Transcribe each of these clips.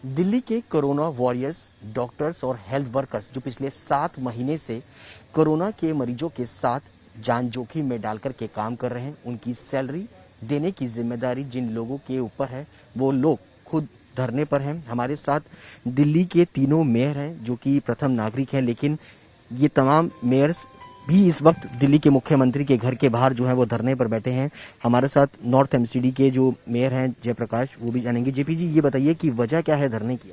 दिल्ली के corona warriors, doctors और health workers जो पिछले 7 महीने से कोरोना के मरीजों के साथ जान जोखिम में डालकर के काम कर रहे हैं, उनकी सैलरी देने की जिम्मेदारी जिन लोगों के ऊपर है वो लोग खुद धरने पर हैं। हमारे साथ दिल्ली के तीनों मेयर हैं जो कि प्रथम नागरिक हैं, लेकिन ये तमाम मेयर्स भी इस वक्त दिल्ली के मुख्यमंत्री के घर के बाहर जो है वो धरने पर बैठे हैं। हमारे साथ नॉर्थ एमसीडी के जो मेयर हैं जयप्रकाश, वो भी जानेंगे। जेपी जी, ये बताइए कि वजह क्या है धरने की?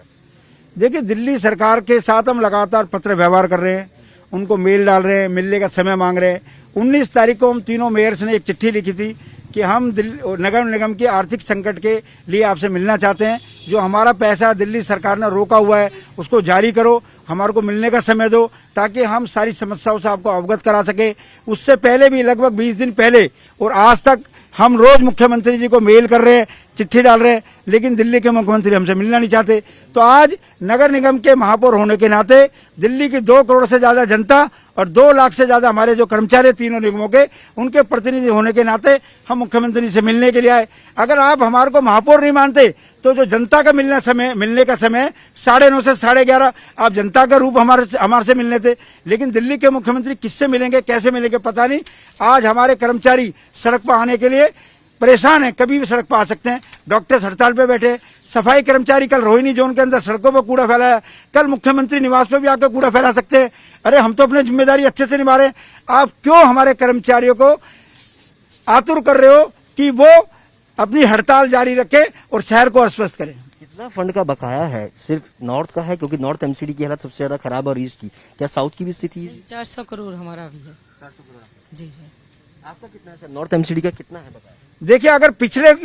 देखिए, दिल्ली सरकार के साथ हम लगातार पत्र व्यवहार कर रहे हैं, उनको मेल डाल रहे हैं, मिलने का समय मांग रहे हैं। 19 तारीख को हम तीनों मेयर्स ने एक चिट्ठी लिखी थी कि हम नगर निगम के आर्थिक संकट के लिए आपसे मिलना चाहते हैं। जो हमारा पैसा दिल्ली सरकार ने रोका हुआ है उसको जारी करो, हमारे को मिलने का समय दो ताकि हम सारी समस्याओं से आपको अवगत करा सके। उससे पहले भी लगभग 20 दिन पहले और आज तक हम रोज मुख्यमंत्री जी को मेल कर रहे हैं, चिट्ठी डाल रहे हैं, लेकिन दिल्ली के मुख्यमंत्री हमसे मिलना नहीं चाहते। तो आज नगर निगम के महापौर होने के नाते दिल्ली की 2 करोड़ से ज्यादा जनता और 2 लाख से ज्यादा हमारे जो कर्मचारी तीनों निगमों के, उनके प्रतिनिधि होने के नाते हम मुख्यमंत्री से मिलने के लिए आए। अगर आप हमारे को महापौर नहीं मानते तो जो जनता का मिलने का समय 9:30 से 11:30 आप जनता का रूप हमारे से मिलने थे, लेकिन दिल्ली के मुख्यमंत्री किससे मिलेंगे, कैसे मिलेंगे पता नहीं। आज हमारे कर्मचारी सड़क पर आने के लिए परेशान है, कभी भी सड़क पर आ सकते हैं। डॉक्टर्स हड़ताल पे बैठे, सफाई कर्मचारी कल रोहिणी जोन के अंदर सड़कों पर कूड़ा फैलाया, कल मुख्यमंत्री निवास पर भी आकर कूड़ा फैला सकते हैं। अरे हम तो अपनी जिम्मेदारी अच्छे से निभा रहे हैं, आप क्यों हमारे कर्मचारियों को आतुर कर रहे हो कि वो अपनी हड़ताल जारी रखे और शहर को अस्वस्थ करें? कितना फंड का बकाया है? सिर्फ नॉर्थ का है क्योंकि नॉर्थ एमसीडी की हालत सबसे ज्यादा खराब और ईस्ट की, क्या साउथ की भी स्थिति है? 400 करोड़ हमारा भी है। 400 करोड़ जी जी। आपका कितना है सर? नॉर्थ एमसीडी का कितना है बकाया? देखिए, अगर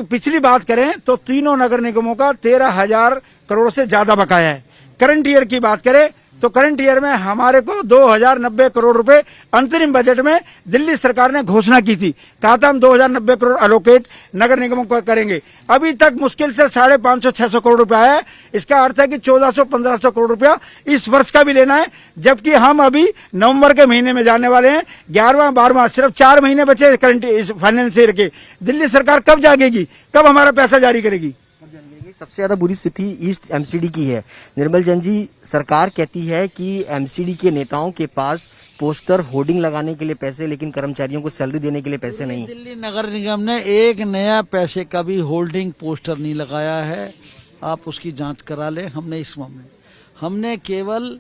पिछली बात करें तो तीनों नगर निगमों का 13,000 करोड़ से ज्यादा बकाया है। करंट ईयर की बात करें तो करंट ईयर में हमारे को 2,090 करोड़ रुपए अंतरिम बजट में दिल्ली सरकार ने घोषणा की थी। कहा था हम 2,090 करोड़ अलोकेट नगर निगमों को करेंगे। अभी तक मुश्किल से 550-600 करोड़ रुपया है। इसका अर्थ है कि 1,400-1,500 करोड़ रुपया इस वर्ष का भी लेना है, जबकि हम अभी नवंबर के महीने में जाने वाले हैं। 11वां 12वां सिर्फ 4 महीने बचे करंट फाइनेंस ईयर के। दिल्ली सरकार कब जागेगी, कब हमारा पैसा जारी करेगी? सबसे ज्यादा बुरी स्थिति ईस्ट एमसीडी की है। निर्मल जैन जी, सरकार कहती है कि एमसीडी के नेताओं के पास पोस्टर होर्डिंग लगाने के लिए पैसे, लेकिन कर्मचारियों को सैलरी देने के लिए पैसे नहीं। दिल्ली नगर निगम ने एक नया पैसे का भी होल्डिंग पोस्टर नहीं लगाया है। आप उसकी जांच करा लें। हमने केवल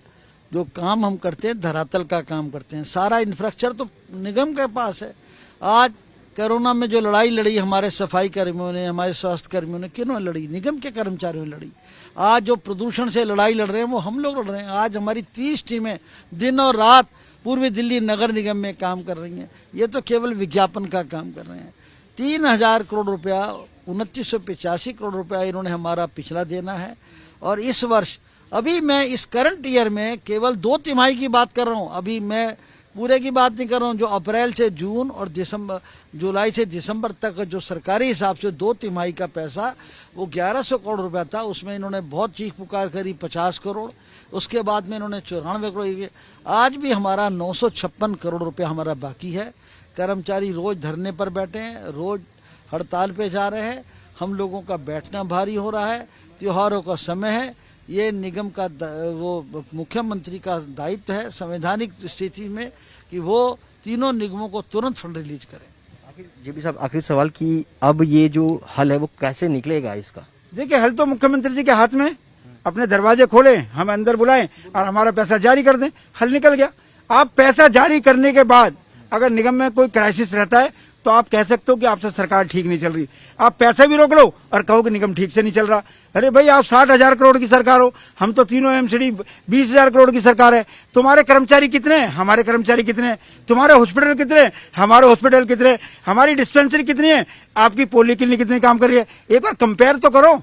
जो काम हम करते हैं धरातल का काम करते हैं, सारा इंफ्रास्ट्रक्चर तो निगम के पास है। आज कोरोना में जो लड़ाई लड़ी हमारे सफाई कर्मियों ने, हमारे स्वास्थ्य कर्मियों ने, किन्होंने लड़ी? निगम के कर्मचारियों ने लड़ी। आज जो प्रदूषण से लड़ाई लड़ रहे हैं वो हम लोग लड़ रहे हैं। आज हमारी 30 टीमें दिन और रात पूर्वी दिल्ली नगर निगम में काम कर रही हैं। ये तो केवल विज्ञापन का काम कर रहे हैं। 3,000 करोड़ रुपया, 2,985 करोड़ रुपया इन्होंने हमारा पिछला देना है। और इस वर्ष अभी मैं इस करंट ईयर में केवल 2 तिमाही की बात कर रहा हूँ, अभी मैं पूरे की बात नहीं कर रहा हूँ। जो अप्रैल से जून और जुलाई से दिसंबर तक जो सरकारी हिसाब से 2 तिमाही का पैसा वो 1,100 करोड़ रुपया था। उसमें इन्होंने बहुत चीख पुकार करी, 50 करोड़। उसके बाद में इन्होंने 94 करोड़। आज भी हमारा 956 करोड़ रुपया हमारा बाकी है। कर्मचारी रोज धरने पर बैठे हैं, रोज हड़ताल पे जा रहे हैं। हम लोगों का बैठना भारी हो रहा है। त्योहारों का समय है। ये निगम का वो मुख्यमंत्री का दायित्व है संवैधानिक स्थिति में कि वो तीनों निगमों को तुरंत फंड रिलीज करें। जेपी साहब, आखिरी सवाल कि अब ये जो हल है वो कैसे निकलेगा इसका? देखिए, हल तो मुख्यमंत्री जी के हाथ में। अपने दरवाजे खोले, हमें अंदर बुलाएं और हमारा पैसा जारी कर दें, हल निकल गया। आप पैसा जारी करने के बाद अगर निगम में कोई क्राइसिस रहता है तो आप कह सकते हो कि आपसे सरकार ठीक नहीं चल रही। आप पैसा भी रोक लो और कहो कि निगम ठीक से नहीं चल रहा। अरे भाई, आप 60,000 करोड़ की सरकार हो, हम तो तीनों एमसीडी 20,000 करोड़ की सरकार है। तुम्हारे कर्मचारी कितने हैं, हमारे कर्मचारी कितने हैं? तुम्हारे हॉस्पिटल कितने हैं, हमारे हॉस्पिटल कितने हैं? हमारी डिस्पेंसरी कितनी है, आपकी पॉलीक्लिनिक कितनी काम कर रही है? एक बार कंपेयर तो करो।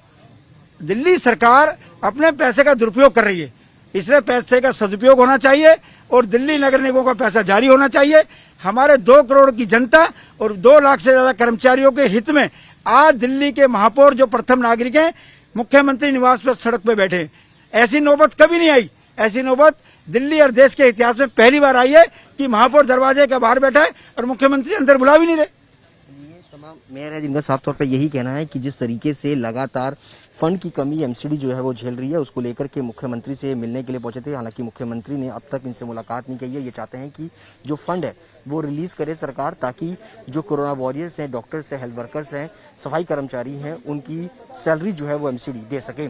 दिल्ली सरकार अपने पैसे का दुरुपयोग कर रही है, इसलिए पैसे का सदुपयोग होना चाहिए और दिल्ली नगर निगमों का पैसा जारी होना चाहिए। हमारे 2 करोड़ की जनता और 2 लाख से ज्यादा कर्मचारियों के हित में आज दिल्ली के महापौर जो प्रथम नागरिक हैं, मुख्यमंत्री निवास पर सड़क पे बैठे हैं। ऐसी नौबत कभी नहीं आई। ऐसी नौबत दिल्ली और देश के इतिहास में पहली बार आई है कि महापौर दरवाजे के बाहर बैठा है और मुख्यमंत्री अंदर बुला भी नहीं रहे। तमाम मेयर है जिनका साफ तौर पर यही कहना है कि जिस तरीके से लगातार फंड की कमी एमसीडी जो है वो झेल रही है, उसको लेकर के मुख्यमंत्री से मिलने के लिए पहुंचे थे। हालांकि मुख्यमंत्री ने अब तक इनसे मुलाकात नहीं की है। ये चाहते हैं कि जो फंड है वो रिलीज करे सरकार, ताकि जो कोरोना वॉरियर्स हैं, डॉक्टर्स हैं, हेल्थ वर्कर्स हैं, सफाई कर्मचारी हैं, उनकी सैलरी जो है वो एमसीडी दे सके।